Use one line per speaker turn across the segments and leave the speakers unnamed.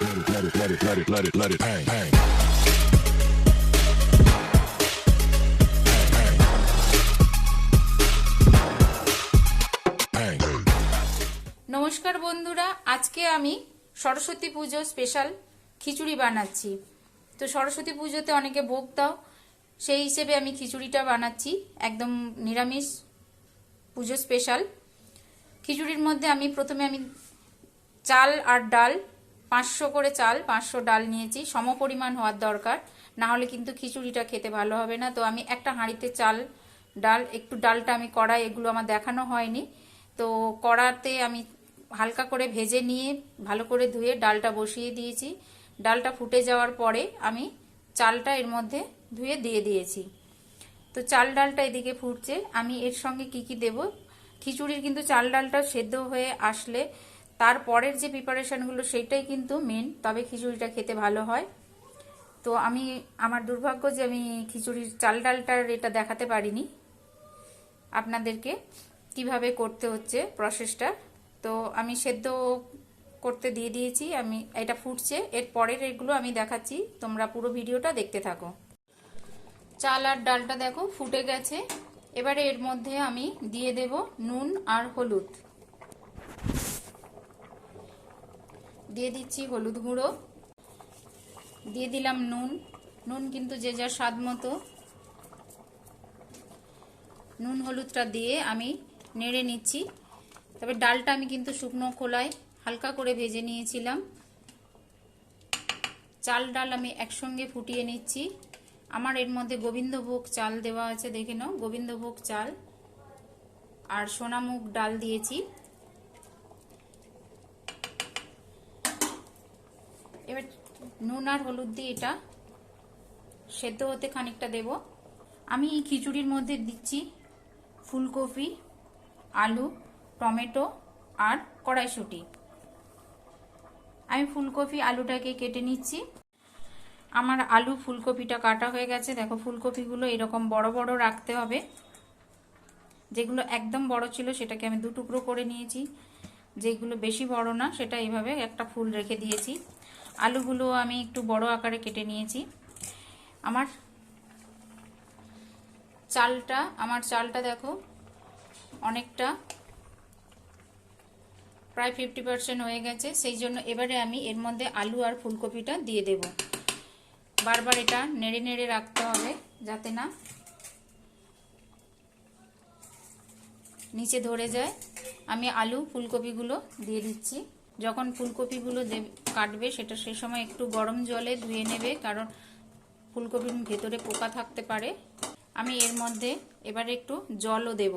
let it hang, hang.
নমস্কার বন্ধুরা, আজকে আমি সরস্বতী পুজো স্পেশাল খিচুড়ি বানাচ্ছি। তো সরস্বতী পুজোতে অনেকে ভোগ দাও, সেই হিসেবে আমি খিচুড়িটা বানাচ্ছি, একদম নিরামিষ পুজো স্পেশাল। খিচুড়ির মধ্যে প্রথমে আমি চাল আর ডাল 500 করে চাল 500 ডাল নিয়েছি, সমপরিমাণ হওয়ার দরকার, না হলে কিন্তু খিচুড়িটা খেতে ভালো হবে না। তো আমি একটা হাঁড়িতে চাল ডাল, একটু ডালটা আমি কড়াই, এগুলো আমার দেখানো হয়নি, তো কড়াতে আমি হালকা করে ভেজে নিয়ে ভালো করে ধুয়ে ডালটা বসিয়ে দিয়েছি। ডালটা ফুটে যাওয়ার পরে আমি চালটা এর মধ্যে ধুয়ে দিয়ে দিয়েছি। তো চাল ডালটা এদিকে ফুটছে। আমি এর সঙ্গে কি কি দেব, খিচুড়ির কিন্তু চাল ডালটা সেদ্ধ হয়ে আসলে তারপরের যে প্রিপারেশনগুলো সেইটাই কিন্তু মেন, তবে খিচুড়িটা খেতে ভালো হয়। তো আমার দুর্ভাগ্য যে আমি খিচুড়ির চাল ডালটার এটা দেখাতে পারিনি আপনাদেরকে কিভাবে করতে হচ্ছে প্রসেসটা। তো আমি সেদ্ধ করতে দিয়ে দিয়েছি, আমি এটা ফুটছে, এর পরের এগুলো আমি দেখাচ্ছি, তোমরা পুরো ভিডিওটা দেখতে থাকো। চাল আর ডালটা দেখো ফুটে গেছে। এবারে এর মধ্যে আমি দিয়ে দেব নুন আর হলুদ, দিয়ে দিচ্ছি হলুদ গুঁড়ো, দিয়ে দিলাম নুন কিন্তু যে যার স্বাদ মতো। নুন হলুদটা দিয়ে আমি নেড়ে নিচ্ছি। তবে ডালটা আমি কিন্তু শুকনো খোলায় হালকা করে ভেজে নিয়েছিলাম। চাল ডাল আমি একসঙ্গে ফুটিয়ে নিচ্ছি। আমার এর মধ্যে গোবিন্দভোগ চাল দেওয়া আছে, দেখে নাও, গোবিন্দভোগ চাল আর সোনামুগ ডাল দিয়েছি। এবার নুন আর হলুদ দিয়ে এটা সেদ্ধ হতে খানিকটা দেব। আমি এই খিচুড়ির মধ্যে দিচ্ছি ফুলকপি, আলু, টমেটো আর কড়াইশুঁটি। আমি ফুলকপি আলুটাকে কেটে নিচ্ছি। আমার আলু ফুলকপিটা কাটা হয়ে গেছে। দেখো ফুলকপিগুলো এরকম বড় বড় রাখতে হবে, যেগুলো একদম বড় ছিল সেটাকে আমি 2 টুকরো করে নিয়েছি, যেগুলো বেশি বড় না সেটা এইভাবে একটা ফুল রেখে দিয়েছি। আলুগুলো আমি একটু বড় আকারে কেটে নিয়েছি। আমার চালটা দেখো অনেকটা প্রায় 50% হয়ে গেছে, সেই জন্য এবারে আমি এর মধ্যে আলু আর ফুলকপিটা দিয়ে দেব। বারবার এটা নেড়ে নেড়ে রাখতে হবে যাতে না নিচে ধরে যায়। আমি আলু ফুলকপিগুলো দিয়ে দিচ্ছি। যখন ফুলকপিগুলো কাটবে সেটা সে সময় একটু গরম জলে ধুয়ে নেবে, কারণ ফুলকপির ভেতরে পোকা থাকতে পারে। আমি এর মধ্যে এবারে একটু জলও দেব।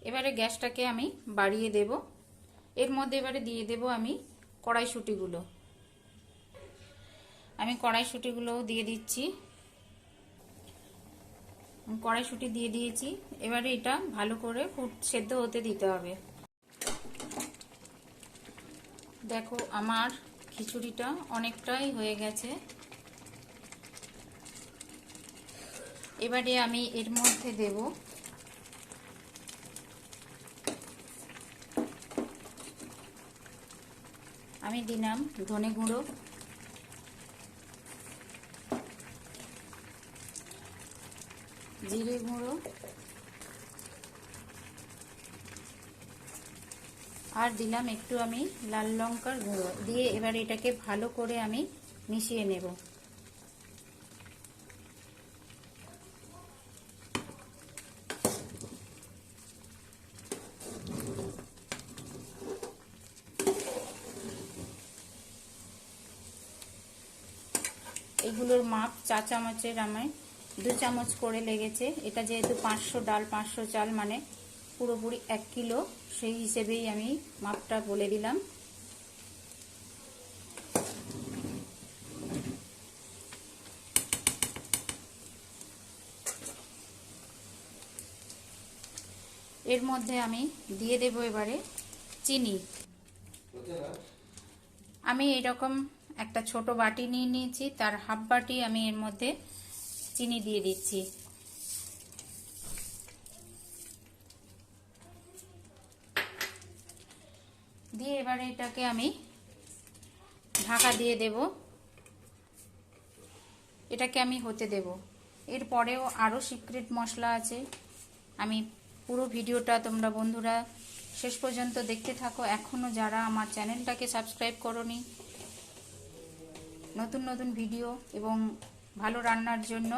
এবারে গ্যাসটাকে আমি বাড়িয়ে দেব। এর মধ্যে এবারে দিয়ে দেব আমি কড়াইশুঁটিগুলো। আমি কড়াইশুঁটিগুলোও দিয়ে দিচ্ছি। কড়াইশুঁটি দিয়ে দিয়েছি। এবারে এটা ভালো করে সেদ্ধ হতে দিতে হবে। দেখো আমার খিচুড়িটা অনেকটাই হয়ে গেছে। এবারে আমি এর মধ্যে দেব আমি দিলাম ধনে গুঁড়ো, জিরে গুঁড়ো আর দিলাম একটু আমি লাল লঙ্কার গুঁড়ো দিয়ে এবার এটাকে ভালো করে আমি মিশিয়ে নেব। এগুলোর মাপ 4 চামচের আমায় 2 চামচ করে লেগেছে। এটা যেহেতু 500 ডাল 500 চাল মানে পুরোপুরি 1 কিলো, সেই হিসেবেই আমি মাপটা বলে দিলাম। এর মধ্যে আমি দিয়ে দেব এবারে চিনি। আমি এরকম একটা ছোট বাটি নিয়ে নিয়েছি, তার হাফ বাটি আমি এর মধ্যে চিনি দিয়ে দিচ্ছি। দিয়ে এবারে এটাকে আমি ঢাকা দিয়ে দেব, এটাকে আমি হতে দেব। এরপরেও আরও সিক্রেট মশলা আছে, আমি পুরো ভিডিওটা তোমরা বন্ধুরা শেষ পর্যন্ত দেখতে থাকো। এখনও যারা আমার চ্যানেলটাকে সাবস্ক্রাইব করোনি, নতুন নতুন ভিডিও এবং ভালো রান্নার জন্য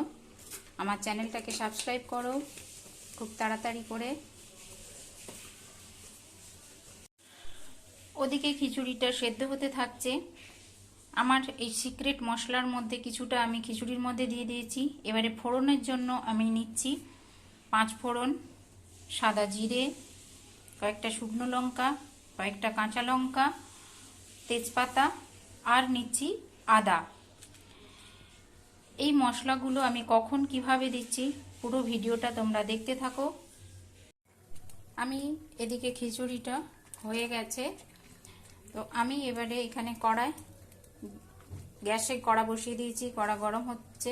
আমার চ্যানেলটাকে সাবস্ক্রাইব করো খুব তাড়াতাড়ি করে। ওদিকে খিচুড়িটা সেদ্ধ হতে থাকছে। আমার এই সিক্রেট মশলার মধ্যে কিছুটা আমি খিচুড়ির মধ্যে দিয়ে দিয়েছি। এবারে ফোড়নের জন্য আমি নিচ্ছি 5 ফোড়ন, সাদা জিরে, কয়েকটা শুকনো লঙ্কা, কয়েকটা কাঁচা লঙ্কা, তেজপাতা আর নিচ্ছি আদা। এই মশলাগুলো আমি কখন কিভাবে দিচ্ছি পুরো ভিডিওটা তোমরা দেখতে থাকো। আমি এদিকে খিচুড়িটা হয়ে গেছে, তো আমি এবারে এখানে গ্যাসে কড়া বসিয়ে দিয়েছি, কড়া গরম হচ্ছে।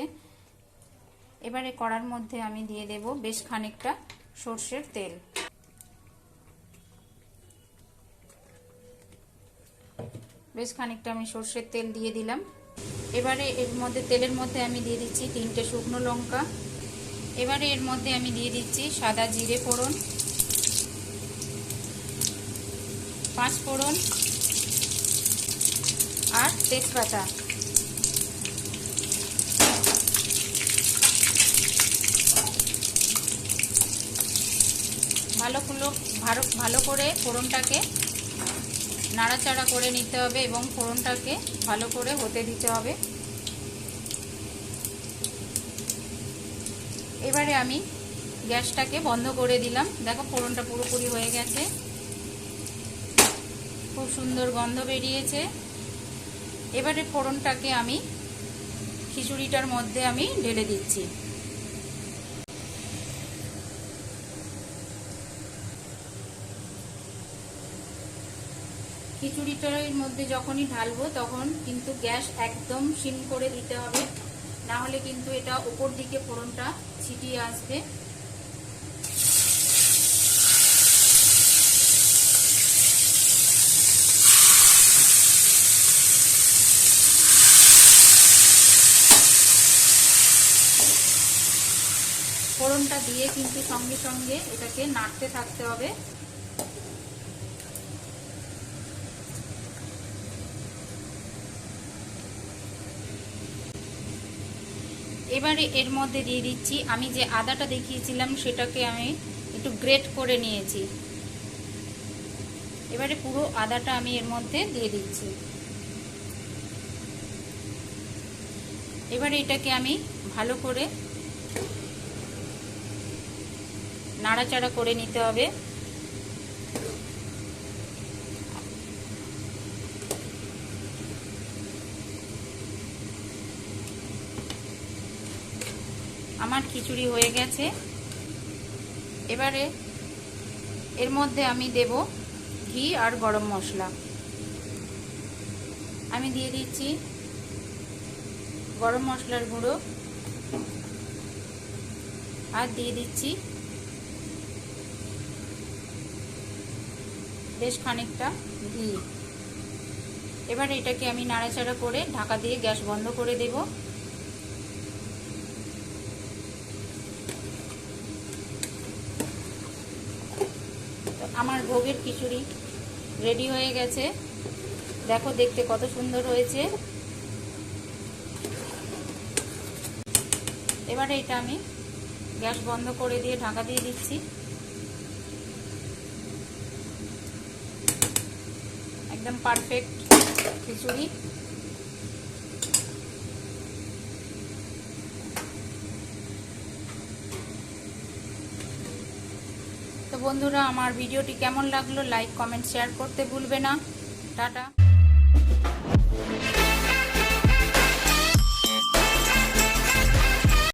এবারে কড়ার মধ্যে আমি দিয়ে দেব বেশ খানিকটা সর্ষের তেল। বেশ খানিকটা আমি সর্ষের তেল দিয়ে দিলাম। এবারে এর মধ্যে তেলের মধ্যে আমি দিয়ে দিচ্ছি 3টে শুকনো লঙ্কা। এবারে এর মধ্যে আমি দিয়ে দিচ্ছি সাদা জিরে ফোড়ন, 5 ফোড়ন আর তেজপাতা। ভালো করে ফোড়নটাকে নাড়াচাড়া করে নিতে হবে এবং ফোড়নটাকে ভালো করে হতে দিতে হবে। এবারে আমি গ্যাসটাকে বন্ধ করে দিলাম। দেখো ফোড়নটা পুরোপুরি হয়ে গেছে, খুব সুন্দর গন্ধ বেরিয়েছে। এবারে ফোড়নটাকে আমি খিচুড়িটার মধ্যে আমি ঢেলে দিচ্ছি। খিচুড়িটার মধ্যে যখনই ঢালবো তখন কিন্তু গ্যাস একদম সিম করে দিতে হবে, না হলে কিন্তু এটা উপর দিকে ফোড়নটা ছিটিয়ে আসবে। ফোড়নটা দিয়ে কিন্তু সঙ্গে সঙ্গে এটাকে নাড়তে থাকতে হবে। এবারে এর মধ্যে দিয়ে দিচ্ছি আমি যে আদাটা দেখিয়েছিলাম, সেটাকে আমি একটু গ্রেট করে নিয়েছি। এবারে পুরো আদাটা আমি এর মধ্যে দিয়ে দিচ্ছি। এবারে এটাকে আমি ভালো করে নাড়াচাড়া করে নিতে হবে। আমার খিচুড়ি হয়ে গেছে। এবারে এর মধ্যে আমি দেব ঘি আর গরম মশলা। আমি দিয়ে দিচ্ছি গরম মশলার গুঁড়ো আর দিয়ে দিচ্ছি বেশ খানিকটা ঘি। এবার এটাকে আমি নাড়াচাড়া করে ঢাকা দিয়ে গ্যাস বন্ধ করে দেব। আমার ভোগের খিচুড়ি রেডি হয়ে গেছে। দেখো দেখতে কত সুন্দর হয়েছে। এবারে এটা আমি গ্যাস বন্ধ করে দিয়ে ঢাকা দিয়ে দিচ্ছি। একদম পারফেক্ট খিচুড়ি। তো বন্ধুরা, আমার ভিডিওটি কেমন লাগলো লাইক কমেন্ট শেয়ার করতে ভুলবে না। টাটা।